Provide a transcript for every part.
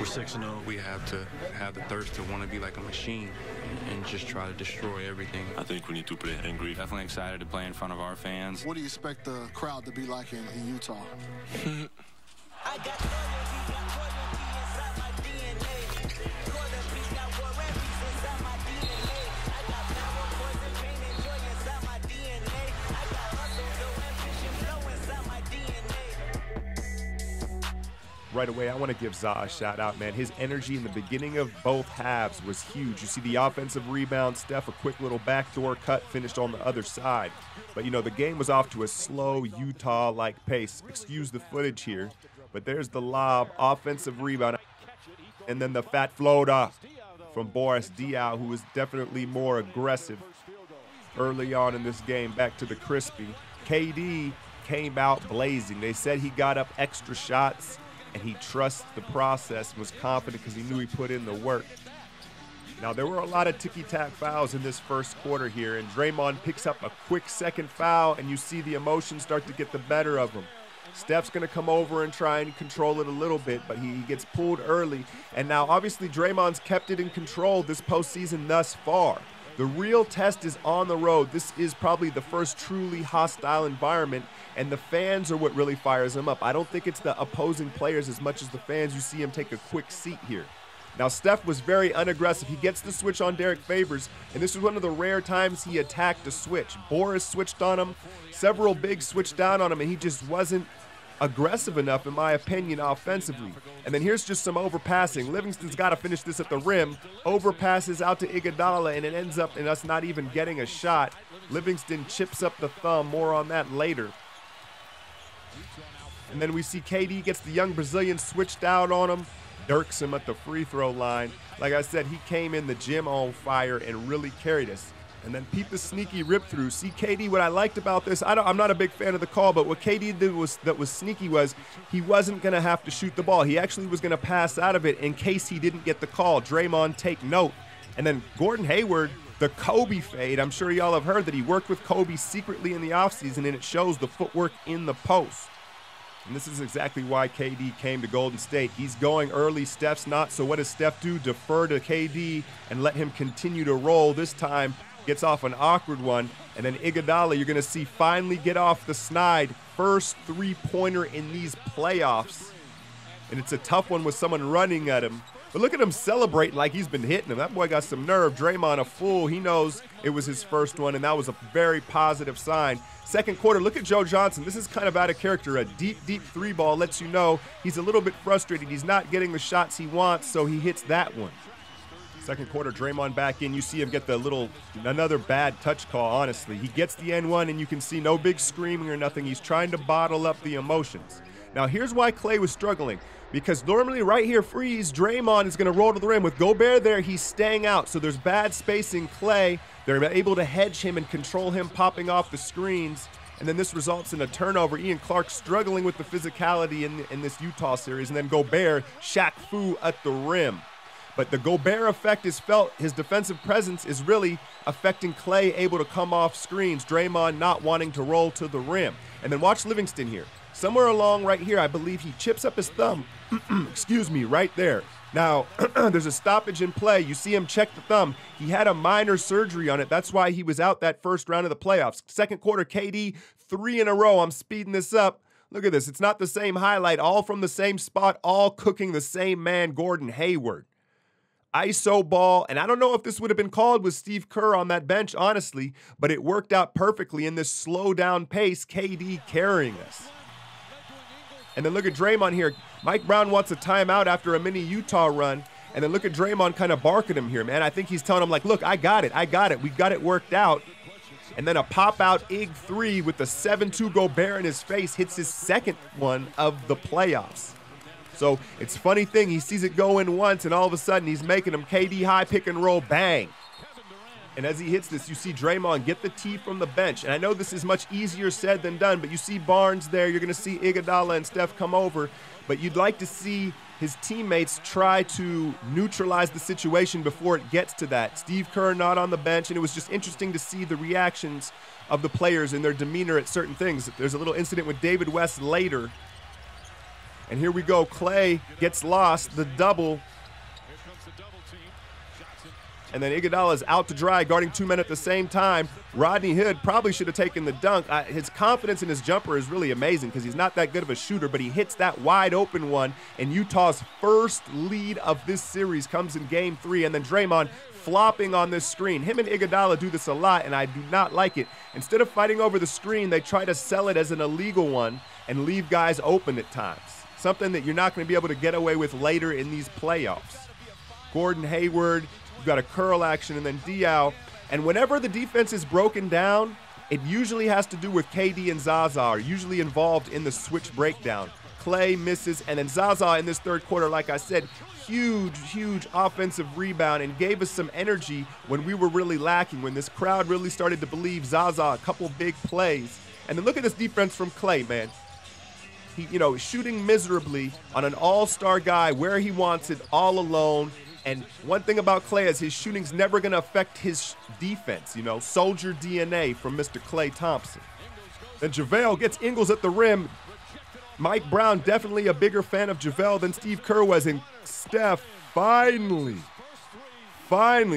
we're 6-0. We have to have the thirst to want to be like a machine and just try to destroy everything. I think we need to play angry. Definitely excited to play in front of our fans. What do you expect the crowd to be like in Utah? I got loyalty inside my DNA. Loyalty got war and peace inside my DNA. I got power, poison, pain, and joy inside my DNA. I got hustle, though, ambition, flow inside my DNA. Right away, I want to give Za a shout out, man. His energy in the beginning of both halves was huge. You see the offensive rebound, Steph, a quick little backdoor cut, finished on the other side. But, you know, the game was off to a slow Utah-like pace. Excuse the footage here. But there's the lob, offensive rebound, and then the fat floater from Boris Diaw, who was definitely more aggressive early on in this game. Back to the crispy. KD came out blazing. They said he got up extra shots, and he trusts the process and was confident because he knew he put in the work. Now, there were a lot of ticky-tack fouls in this first quarter here, and Draymond picks up a quick second foul, and you see the emotions start to get the better of him. Steph's going to come over and try and control it a little bit, but he gets pulled early. And now, obviously, Draymond's kept it in control this postseason thus far. The real test is on the road. This is probably the first truly hostile environment, and the fans are what really fires him up. I don't think it's the opposing players as much as the fans. You see him take a quick seat here. Now, Steph was very unaggressive. He gets the switch on Derek Favors, and this was one of the rare times he attacked a switch. Boris switched on him. Several bigs switched down on him, and he just wasn't aggressive enough, in my opinion, offensively. And then here's just some overpassing. Livingston's got to finish this at the rim. Overpasses out to Iguodala, and it ends up in us not even getting a shot. Livingston chips up the thumb. More on that later. And then we see KD gets the young Brazilian switched out on him. Dirks him at the free throw line. Like I said, he came in the gym on fire and really carried us. And then peep the sneaky rip through. See, KD, what I liked about this, I'm not a big fan of the call, but what KD did that was sneaky was he wasn't going to have to shoot the ball. He actually was going to pass out of it in case he didn't get the call. Draymond, take note. And then Gordon Hayward, the Kobe fade. I'm sure y'all have heard that he worked with Kobe secretly in the offseason, and it shows the footwork in the post. And this is exactly why KD came to Golden State. He's going early, Steph's not, so what does Steph do? Defer to KD and let him continue to roll. This time, gets off an awkward one, and then Iguodala, you're going to see finally get off the snide. First three-pointer in these playoffs, and it's a tough one with someone running at him. But look at him celebrating like he's been hitting him. That boy got some nerve. Draymond, a fool. He knows it was his first one, and that was a very positive sign. Second quarter, look at Joe Johnson. This is kind of out of character. A deep, deep three ball lets you know he's a little bit frustrated. He's not getting the shots he wants, so he hits that one. Second quarter, Draymond back in. You see him get another bad touch call, honestly. He gets the N1, and you can see no big screaming or nothing. He's trying to bottle up the emotions. Now, here's why Klay was struggling. Because normally right here, freeze, Draymond is going to roll to the rim. With Gobert there, he's staying out. So there's bad spacing. Klay, they're able to hedge him and control him popping off the screens. And then this results in a turnover. Ian Clark struggling with the physicality in this Utah series. And then Gobert, Shaq Fu at the rim. But the Gobert effect is felt. His defensive presence is really affecting Klay able to come off screens. Draymond not wanting to roll to the rim. And then watch Livingston here. Somewhere along right here, I believe he chips up his thumb. Excuse me, right there. Now, there's a stoppage in play. You see him check the thumb. He had a minor surgery on it. That's why he was out that first round of the playoffs. Second quarter, KD, 3 in a row. I'm speeding this up. Look at this. It's not the same highlight. All from the same spot, all cooking the same man, Gordon Hayward. ISO ball, and I don't know if this would have been called with Steve Kerr on that bench, honestly, but it worked out perfectly in this slow down pace, KD carrying us. And then look at Draymond here. Mike Brown wants a timeout after a mini Utah run, and then look at Draymond kind of barking him here, man. I think he's telling him, like, look, I got it. We've got it worked out. And then a pop-out Ig 3 with the 7-2 Gobert in his face hits his second one of the playoffs. So it's a funny thing. He sees it go in once, and all of a sudden he's making him KD high pick and roll, bang. And as he hits this, you see Draymond get the tee from the bench. And I know this is much easier said than done, but you see Barnes there. You're going to see Iguodala and Steph come over. But you'd like to see his teammates try to neutralize the situation before it gets to that. Steve Kerr not on the bench, and it was just interesting to see the reactions of the players and their demeanor at certain things. There's a little incident with David West later. And here we go. Klay gets lost, the double. And then Iguodala is out to dry, guarding 2 men at the same time. Rodney Hood probably should have taken the dunk. His confidence in his jumper is really amazing because he's not that good of a shooter, but he hits that wide open one. And Utah's first lead of this series comes in game 3. And then Draymond flopping on this screen. Him and Iguodala do this a lot, and I do not like it. Instead of fighting over the screen, they try to sell it as an illegal one and leave guys open at times. Something that you're not going to be able to get away with later in these playoffs. Gordon Hayward, you've got a curl action, and then Diaw. And whenever the defense is broken down, it usually has to do with KD and Zaza are usually involved in the switch breakdown. Klay misses, and then Zaza in this third quarter, like I said, huge offensive rebound and gave us some energy when we were really lacking, when this crowd really started to believe Zaza a couple big plays. And then look at this defense from Klay, man. He, shooting miserably on an all-star guy where he wants it, all alone. And one thing about Klay is his shooting's never going to affect his defense, soldier DNA from Mr. Klay Thompson. Then JaVale gets Ingles at the rim. Mike Brown, definitely a bigger fan of JaVale than Steve Kerr was. And Steph, finally,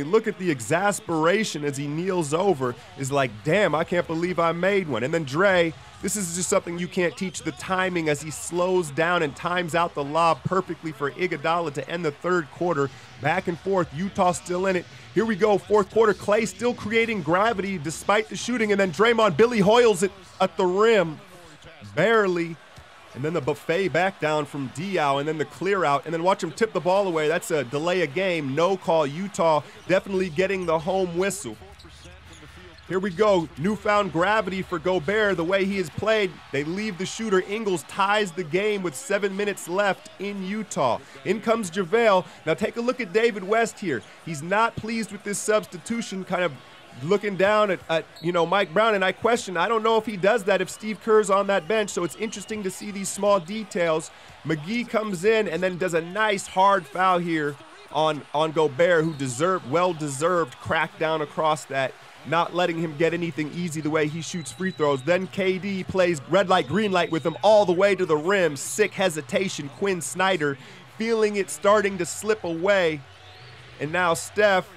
look at the exasperation as he kneels over. Is like, damn, I can't believe I made one. And then Dre, this is just something you can't teach, the timing as he slows down and times out the lob perfectly for Iguodala to end the third quarter. Back and forth, Utah still in it. Here we go, fourth quarter, Klay still creating gravity despite the shooting, and then Draymond, Billy Hoyles it at the rim, barely. And then the buffet back down from Diaw, and then the clear out, and then watch him tip the ball away. That's a delay of game, no call. Utah definitely getting the home whistle. Here we go, newfound gravity for Gobert. The way he has played, they leave the shooter. Ingles ties the game with 7 minutes left in Utah. In comes JaVale. Now take a look at David West here. He's not pleased with this substitution, kind of looking down at Mike Brown, and I don't know if he does that if Steve Kerr's on that bench, so it's interesting to see these small details. McGee comes in and then does a nice hard foul here on Gobert, who well-deserved crackdown across that, not letting him get anything easy the way he shoots free throws. Then KD plays red light, green light with him all the way to the rim. Sick hesitation. Quinn Snyder feeling it starting to slip away. And now Steph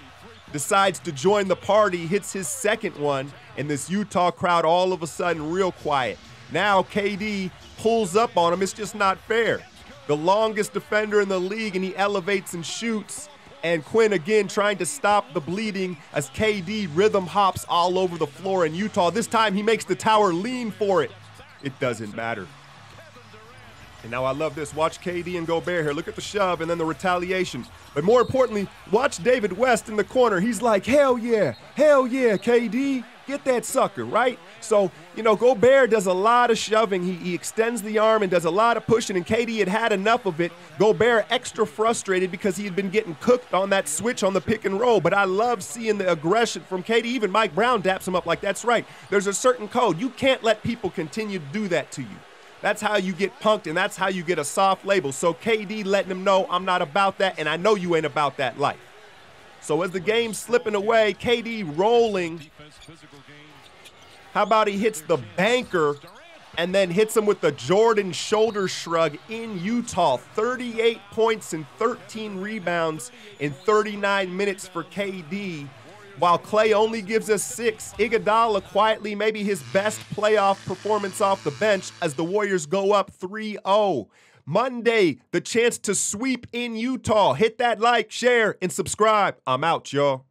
decides to join the party, hits his second one, and this Utah crowd all of a sudden real quiet. Now KD pulls up on him. It's just not fair. The longest defender in the league, and he elevates and shoots. And Quinn again trying to stop the bleeding as KD rhythm hops all over the floor in Utah. This time he makes the tower lean for it. It doesn't matter. And now I love this. Watch KD and Gobert here. Look at the shove and then the retaliation. But more importantly, watch David West in the corner. He's like, hell yeah, KD. Get that sucker, right? So, Gobert does a lot of shoving. He extends the arm and does a lot of pushing, and KD had enough of it. Gobert extra frustrated because he had been getting cooked on that switch on the pick and roll. But I love seeing the aggression from KD. Even Mike Brown daps him up like, that's right. There's a certain code. You can't let people continue to do that to you. That's how you get punked, and that's how you get a soft label. So KD letting him know, I'm not about that, and I know you ain't about that life. So as the game's slipping away, KD rolling. How about he hits the banker and then hits him with the Jordan shoulder shrug in Utah. 38 points and 13 rebounds in 39 minutes for KD. While Klay only gives us 6, Iguodala quietly maybe his best playoff performance off the bench as the Warriors go up 3-0. Monday, the chance to sweep in Utah. Hit that like, share, and subscribe. I'm out, y'all.